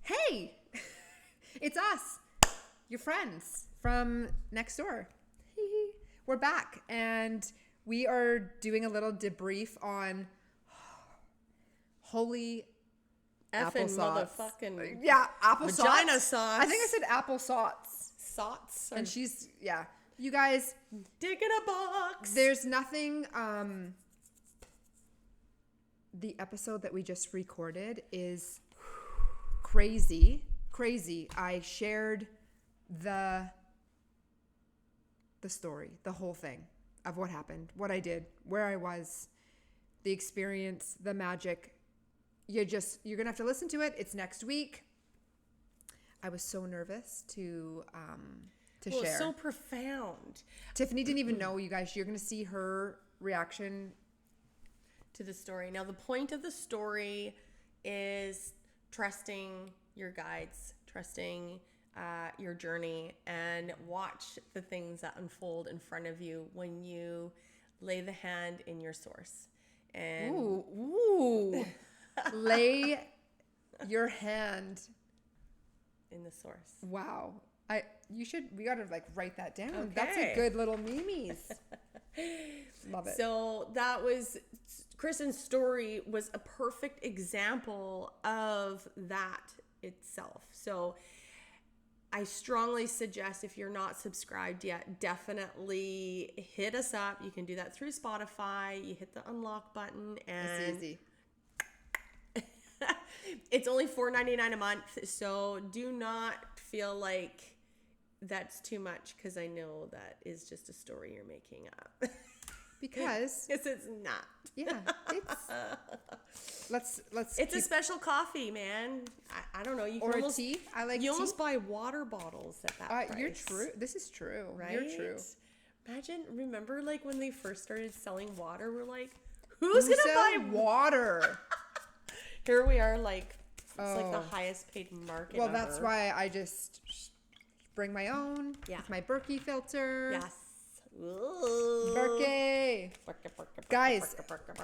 Hey, it's us, your friends from next door. We're back, and we are doing a little debrief on holy effing applesauce. motherfucking Applesauce. sauce. I think I said applesauce. Sots. And she's, you guys. Dig in a box. There's nothing, the episode that we just recorded is crazy. I shared the story, the whole thing of what happened, what I did, where I was, the experience, the magic. You're gonna have to listen to it. It's next week. I was so nervous to share. It's so profound. Tiffany didn't even know, you guys. You're gonna see her reaction to the story. Now, the point of the story is trusting your guides, trusting your journey, and watch the things that unfold in front of you when you lay the hand in your source. And ooh. Lay your hand in the source. Wow. We gotta write that down. Okay. That's a good little memes. Love it. So that was Kristen's story, was a perfect example of that itself. So I strongly suggest, if you're not subscribed yet, definitely hit us up. You can do that through Spotify. You hit the unlock button, and it's easy. It's only $4.99 a month, so do not feel like that's too much, because I know that is just a story you're making up. Because it's not. Yeah, let's. It's a special coffee, man. I don't know. You can or almost, a tea. I like. You tea. almost buy water bottles at that price. You're true. This is true. Right? You're true. Remember when they first started selling water? We're like, who's gonna buy water? Here we are, it's like the highest paid market. Well, that's why I just bring my own. Yeah. With my Berkey filter. Yes. Ooh. Berkey. Guys,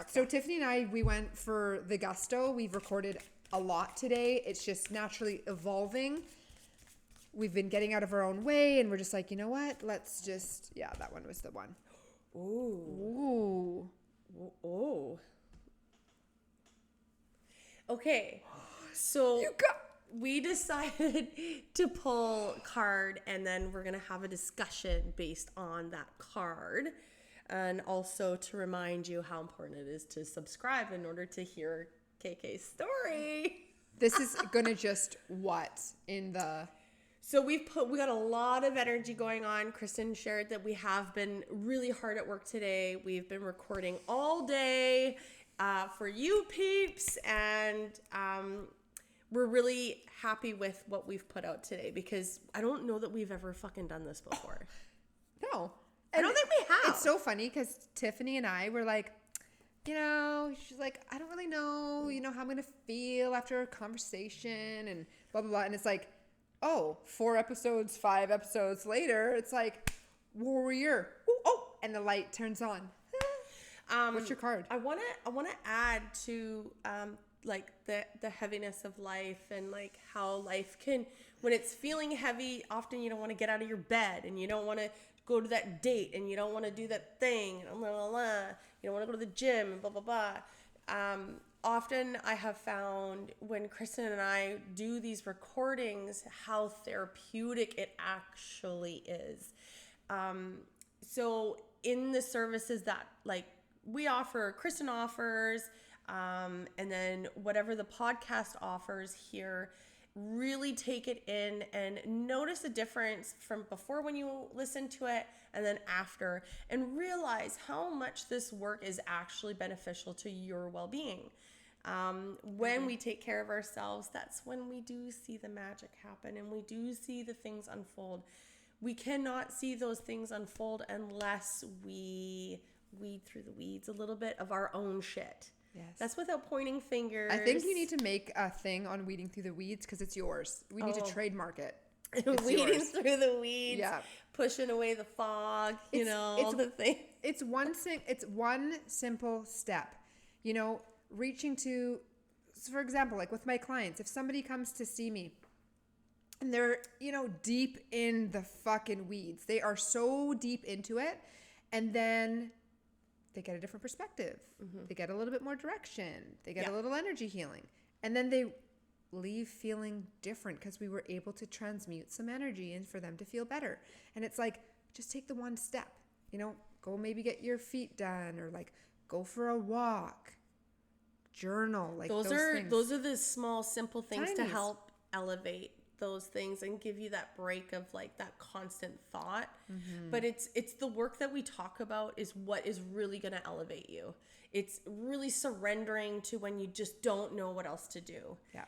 so Tiffany and I, we went for the gusto. We've recorded a lot today. It's just naturally evolving. We've been getting out of our own way, and we're just like, you know what? Let's just, that one was the one. Ooh. Okay. So we decided to pull a card, and then we're going to have a discussion based on that card. And also to remind you how important it is to subscribe in order to hear KK's story. This is going to just So we got a lot of energy going on. Kristen shared that we have been really hard at work today. We've been recording all day for you peeps, and we're really happy with what we've put out today, because I don't know that we've ever fucking done this before. No. I don't think we have. It's so funny because Tiffany and I were like, she's like, I don't really know, how I'm going to feel after a conversation and blah, blah, blah. And it's like, 4 episodes, 5 episodes later, it's like, warrior. And the light turns on. What's your card? I want to add to the heaviness of life, and how life can, when it's feeling heavy, often you don't want to get out of your bed, and you don't want to go to that date, and you don't want to do that thing, and blah, blah, blah. You don't want to go to the gym, and blah, blah, blah. Often I have found when Kristen and I do these recordings, how therapeutic it actually is. So in the services that we offer, Kristen offers, and then whatever the podcast offers here, really take it in and notice the difference from before when you listen to it and then after, and realize how much this work is actually beneficial to your well-being. When we take care of ourselves, that's when we do see the magic happen, and we do see the things unfold. We cannot see those things unfold unless we weed through the weeds a little bit of our own shit. Yes. That's without pointing fingers. I think you need to make a thing on weeding through the weeds, because it's yours. We need to trademark it. Weeding yours. through the weeds, pushing away the fog, all the things. It's one simple step. Reaching to for example, like with my clients, if somebody comes to see me and they're, deep in the fucking weeds, they are so deep into it, and then they get a different perspective. They get a little bit more direction. They get a little energy healing. And then they leave feeling different because we were able to transmute some energy and for them to feel better. And it's like, just take the one step, go maybe get your feet done, or like go for a walk, journal, like those things. Those are the small, simple things to Tinies. help elevate those things and give you that break of like that constant thought. But it's the work that we talk about is what is really going to elevate you. It's really surrendering to when you just don't know what else to do. Yeah.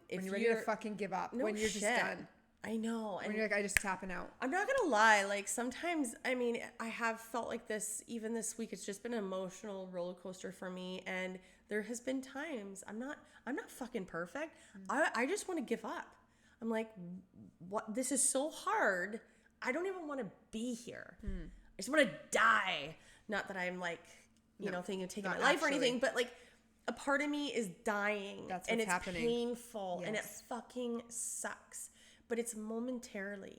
If when you're ready to fucking give up, when you're just done. I know. When you're like, I just tapping out. I'm not gonna lie, like sometimes, I mean, I have felt like this even this week. It's just been an emotional roller coaster for me, and there has been times I'm not fucking perfect. I just want to give up. I'm like, what? This is so hard. I don't even want to be here. I just want to die. Not that I'm like, thinking of taking my life or anything, but like a part of me is dying. That's what's and it's happening. Painful, and it fucking sucks. But it's momentarily.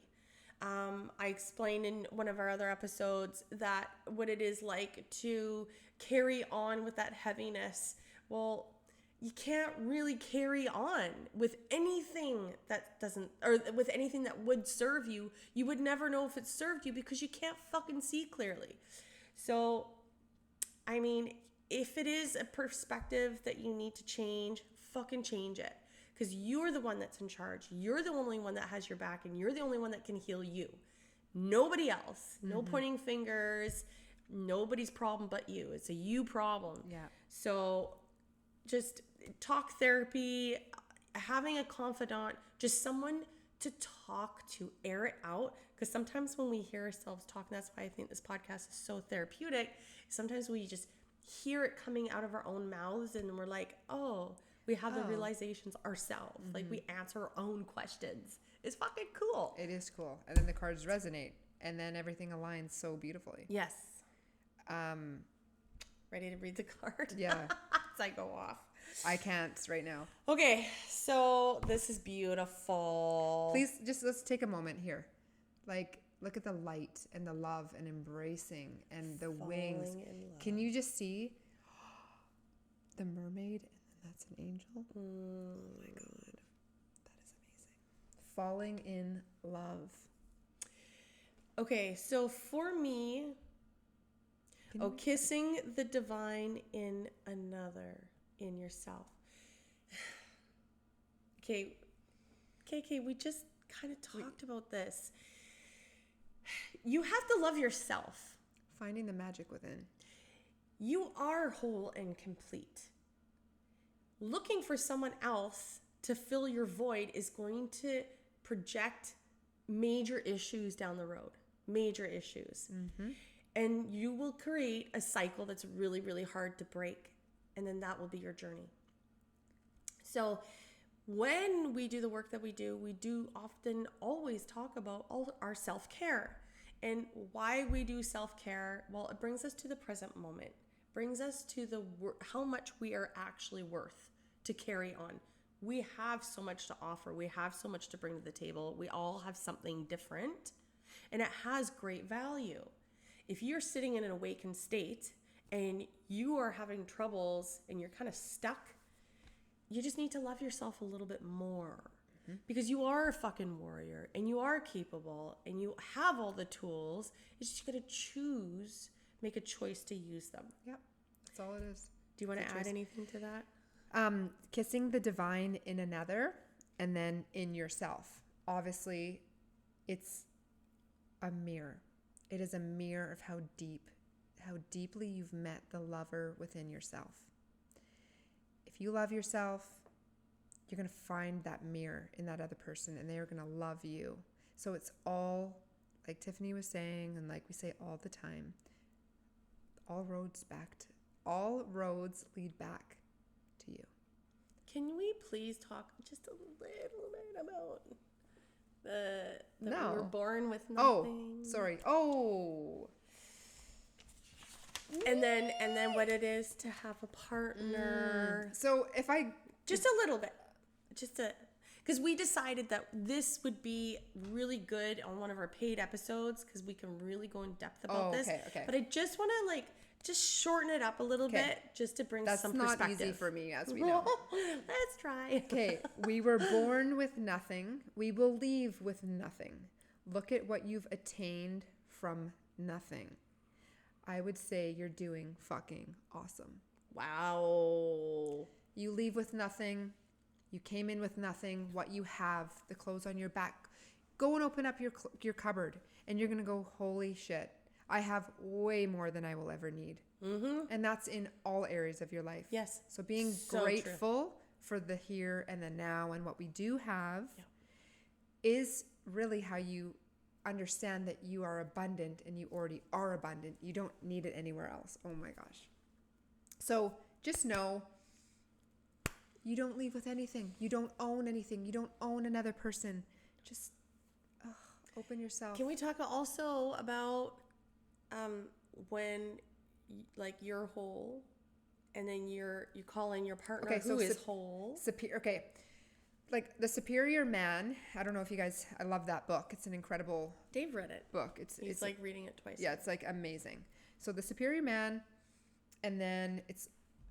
I explained in one of our other episodes that what it is like to carry on with that heaviness. Well, you can't really carry on with anything that doesn't, or with anything that would serve you. You would never know if it served you because you can't fucking see clearly. So, I mean, if it is a perspective that you need to change, fucking change it. Because you're the one that's in charge. You're the only one that has your back, and you're the only one that can heal you. Nobody else. No pointing fingers. Nobody's problem but you. It's a you problem. Yeah. So just talk therapy, having a confidant, just someone to talk to, air it out. Because sometimes when we hear ourselves talk, and that's why I think this podcast is so therapeutic, sometimes we just hear it coming out of our own mouths, and we're like, oh, we have the realizations ourselves. Like we answer our own questions. It's fucking cool. It is cool. And then the cards resonate, and then everything aligns so beautifully. Yes. Ready to read the card? Yeah. As I go off. I can't right now. Okay, so this is beautiful. Please, let's take a moment here. Like, look at the light and the love and embracing and the wings. Can you just see the mermaid? That's an angel. Oh my God. That is amazing. Falling in love. Okay, so for me, kissing the divine in another, in yourself. Okay, KK, we just kind of talked about this. You have to love yourself. Finding the magic within. You are whole and complete. Looking for someone else to fill your void is going to project major issues down the road. Major issues. And you will create a cycle that's really, really hard to break. And then that will be your journey. So when we do the work that we do often always talk about all our self-care. And why we do self-care, well, it brings us to the present moment. Brings us to how much we are actually worth to carry on. We have so much to offer. We have so much to bring to the table. We all have something different, and it has great value. If you're sitting in an awakened state and you are having troubles and you're kind of stuck, you just need to love yourself a little bit more, because you are a fucking warrior and you are capable and you have all the tools. It's just got to make a choice to use them. Yep. That's all it is. Do you want to add anything to that? Kissing the divine in another, and then in yourself. Obviously, it's a mirror. It is a mirror of how deeply you've met the lover within yourself. If you love yourself, you're going to find that mirror in that other person, and they are going to love you. So it's all, like Tiffany was saying, and like we say all the time, all roads lead back to you. Can we please talk just a little bit about that we were born with nothing? Oh, sorry. Oh. And then what it is to have a partner. So if I Just a little bit. Because we decided that this would be really good on one of our paid episodes because we can really go in depth about this. Okay. But I just want to just shorten it up a little bit just to bring some perspective. That's not easy for me, as we know. Let's try. Okay, we were born with nothing. We will leave with nothing. Look at what you've attained from nothing. I would say you're doing fucking awesome. Wow. You leave with nothing. You came in with nothing. What you have, the clothes on your back. Go and open up your cupboard, and you're gonna go, holy shit! I have way more than I will ever need. Mm-hmm. And that's in all areas of your life. Yes. So being grateful for the here and the now and what we do have is really how you understand that you are abundant, and you already are abundant. You don't need it anywhere else. Oh my gosh. So just know. You don't leave with anything. You don't own anything. You don't own another person. Just open yourself. Can we talk also about when you're whole and then you call in your partner who is whole? Okay. Like the Superior Man. I don't know if you guys, I love that book. It's an incredible Dave read it. book. He's like reading it twice. Yeah, it's like amazing. So the Superior Man, and then it's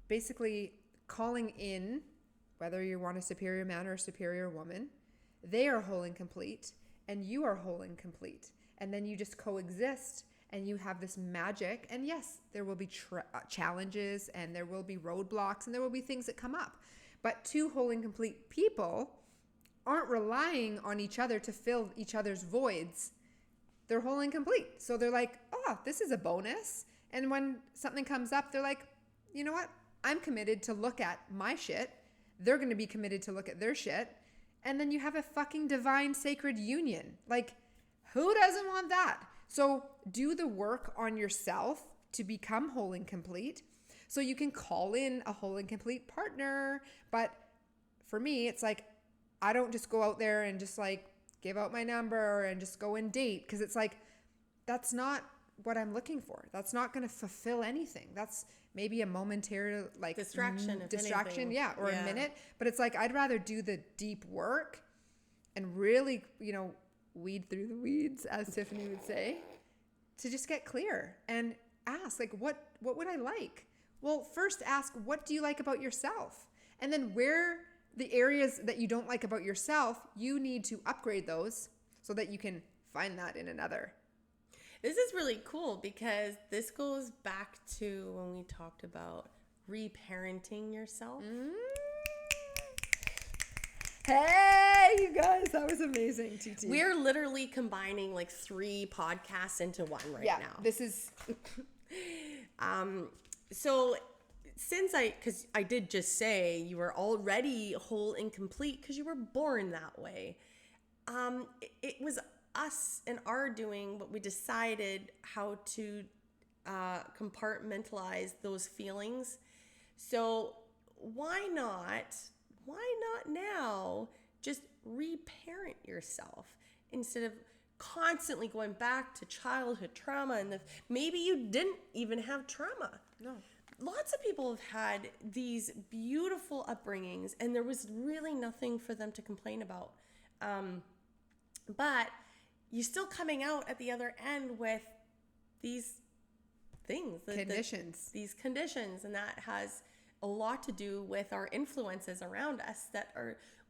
basically calling in, whether you want a superior man or a superior woman, they are whole and complete, and you are whole and complete. And then you just coexist, and you have this magic. And yes, there will be challenges, and there will be roadblocks, and there will be things that come up. But two whole and complete people aren't relying on each other to fill each other's voids. They're whole and complete. So they're like, oh, this is a bonus. And when something comes up, they're like, you know what? I'm committed to look at my shit. They're going to be committed to look at their shit. And then you have a fucking divine sacred union. Like, who doesn't want that? So do the work on yourself to become whole and complete. So you can call in a whole and complete partner. But for me, it's like, I don't just go out there and just like give out my number and just go and date. Because it's like, that's not what I'm looking for. That's not going to fulfill anything. That's maybe a momentary distraction, or a minute. But it's like, I'd rather do the deep work and really, weed through the weeds, as Tiffany would say, to just get clear and ask, like, what would I like? Well, first ask, what do you like about yourself? And then where the areas that you don't like about yourself, you need to upgrade those so that you can find that in another. This is really cool because this goes back to when we talked about reparenting yourself. Hey, you guys, that was amazing, TT. We're literally combining like 3 podcasts into one now. This is... So because I did just say you were already whole and complete because you were born that way. It was us and our doing what we decided how to compartmentalize those feelings. So why not now just reparent yourself instead of constantly going back to childhood trauma, and maybe you didn't even have trauma. No. Lots of people have had these beautiful upbringings and there was really nothing for them to complain about. But you're still coming out at the other end with these things. These conditions. And that has a lot to do with our influences around us that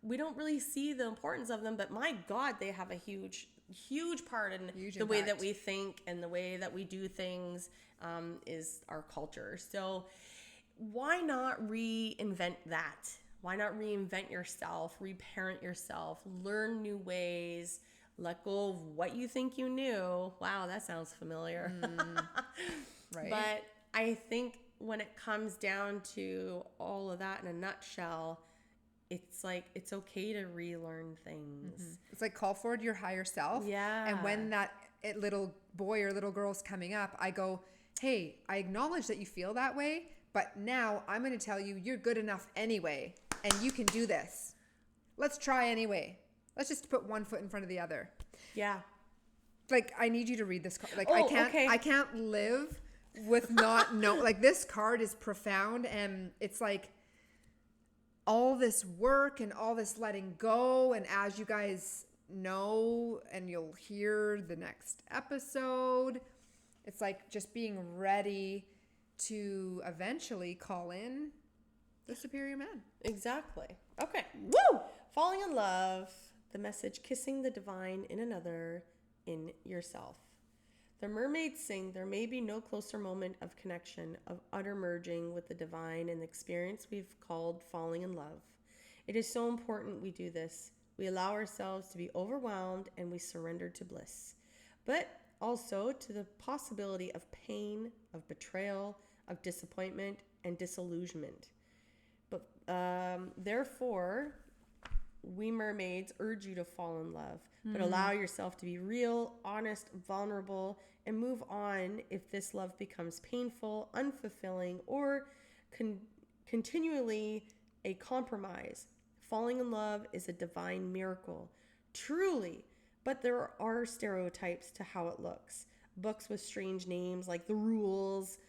we don't really see the importance of them, but my God, they have a huge part in the way that we think and the way that we do things is our culture. So why not reinvent that? Why not reinvent yourself, reparent yourself, learn new ways, let go of what you think you knew. Wow, that sounds familiar. Right. But I think when it comes down to all of that in a nutshell, it's like, it's okay to relearn things. Mm-hmm. It's like, call forward your higher self. Yeah. And when that little boy or little girl's coming up, I go, hey, I acknowledge that you feel that way, but now I'm going to tell you you're good enough anyway, and you can do this. Let's try anyway. Let's just put one foot in front of the other. Yeah. Like, I need you to read this card. Like, okay. I can't live with not know. Like, this card is profound, and it's like, all this work and all this letting go. And as you guys know, and you'll hear the next episode, it's like just being ready to eventually call in the superior man. Exactly. Okay. Woo! Falling in love, the message, kissing the divine in another, in yourself. The mermaids sing, there may be no closer moment of connection, of utter merging with the divine and the experience we've called falling in love. It is so important we do this. We allow ourselves to be overwhelmed and we surrender to bliss, but also to the possibility of pain, of betrayal, of disappointment, and disillusionment. But therefore, we mermaids urge you to fall in love, but allow yourself to be real, honest, vulnerable, and move on if this love becomes painful, unfulfilling, or continually a compromise. Falling in love is a divine miracle, truly, but there are stereotypes to how it looks. Books with strange names like The Rules,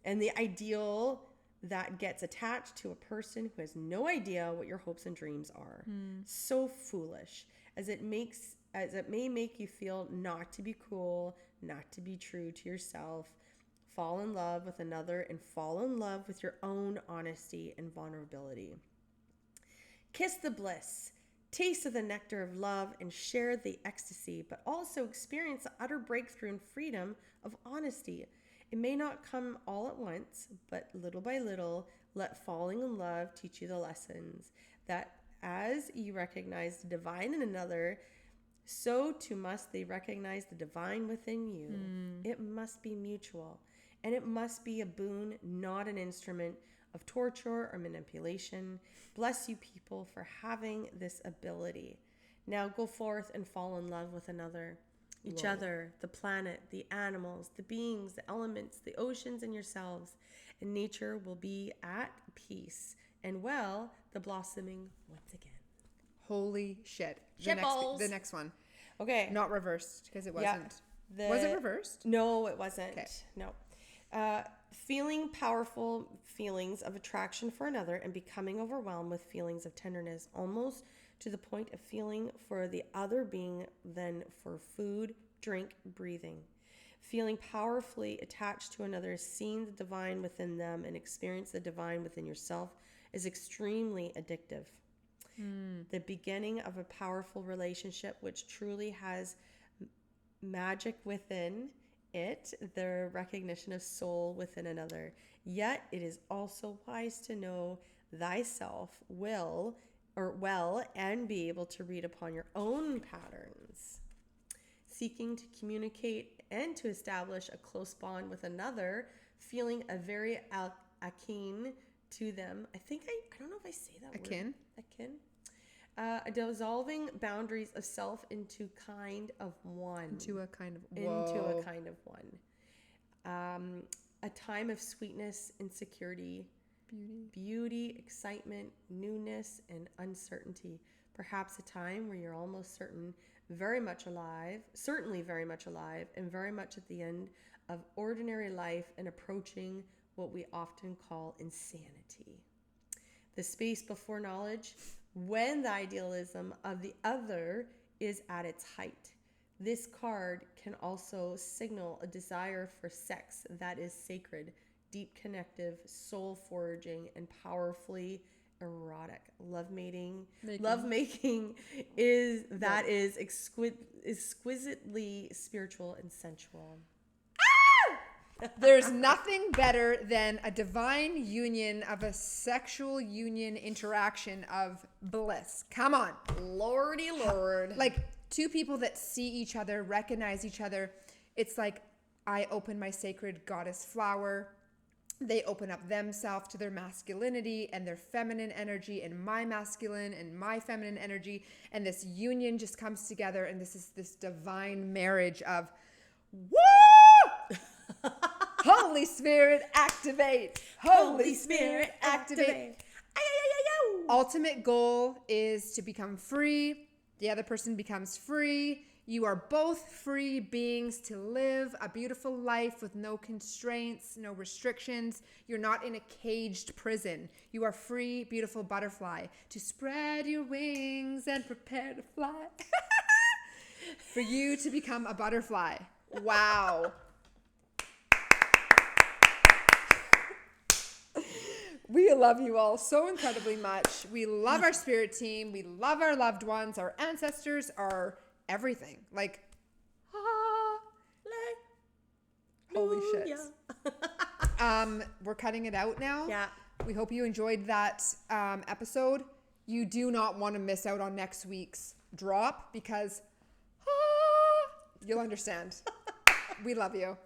and the ideal that gets attached to a person who has no idea what your hopes and dreams are. So foolish, as it may make you feel not to be cool, not to be true to yourself. Fall in love with another and fall in love with your own honesty and vulnerability. Kiss the bliss, taste of the nectar of love, and share the ecstasy, but also experience the utter breakthrough and freedom of honesty. It may not come all at once, but little by little, let falling in love teach you the lessons that as you recognize the divine in another, so too must they recognize the divine within you. It must be mutual, and it must be a boon, not an instrument of torture or manipulation. Bless you people for having this ability. Now go forth and fall in love with another. Each other, the planet, the animals, the beings, the elements, the oceans, and yourselves. And nature will be at peace. And well, the blossoming once again. Holy shit. Shitballs. The next one. Okay. Not reversed, because it wasn't. Yeah, was it reversed? No, it wasn't. Okay. No. Feeling powerful feelings of attraction for another and becoming overwhelmed with feelings of tenderness, almost to the point of feeling for the other being than for food, drink, breathing. Feeling powerfully attached to another, seeing the divine within them and experience the divine within yourself is extremely addictive. The beginning of a powerful relationship which truly has magic within it, the recognition of soul within another. Yet it is also wise to know thyself well and be able to read upon your own patterns. Seeking to communicate and to establish a close bond with another, feeling a very akin to them. I don't know if I say that Akin? word. Akin. Dissolving boundaries of self into kind of one. Into a kind of one. A time of sweetness, insecurity, beauty, excitement, newness, and uncertainty. Perhaps a time where you're almost certainly very much alive, and very much at the end of ordinary life and approaching what we often call insanity. The space before knowledge, when the idealism of the other is at its height. This card can also signal a desire for sex that is sacred, deep connective, soul foraging, and powerfully erotic. Lovemaking is exquisitely spiritual and sensual. There's nothing better than a divine union of a sexual union interaction of bliss. Come on. Lordy Lord. Like two people that see each other, recognize each other. It's like I open my sacred goddess flower. They open up themselves to their masculinity and their feminine energy, and my masculine and my feminine energy. And this union just comes together, and this is this divine marriage of woo! Holy Spirit, activate. Holy Spirit, activate. Ultimate goal is to become free. The other person becomes free. You are both free beings to live a beautiful life with no constraints, no restrictions. You're not in a caged prison. You are free, beautiful butterfly to spread your wings and prepare to fly. For you to become a butterfly. Wow. We love you all so incredibly much. We love our spirit team. We love our loved ones, our ancestors, our everything. Like, holy shit. We're cutting it out now. Yeah. We hope you enjoyed that episode. You do not want to miss out on next week's drop because you'll understand. We love you.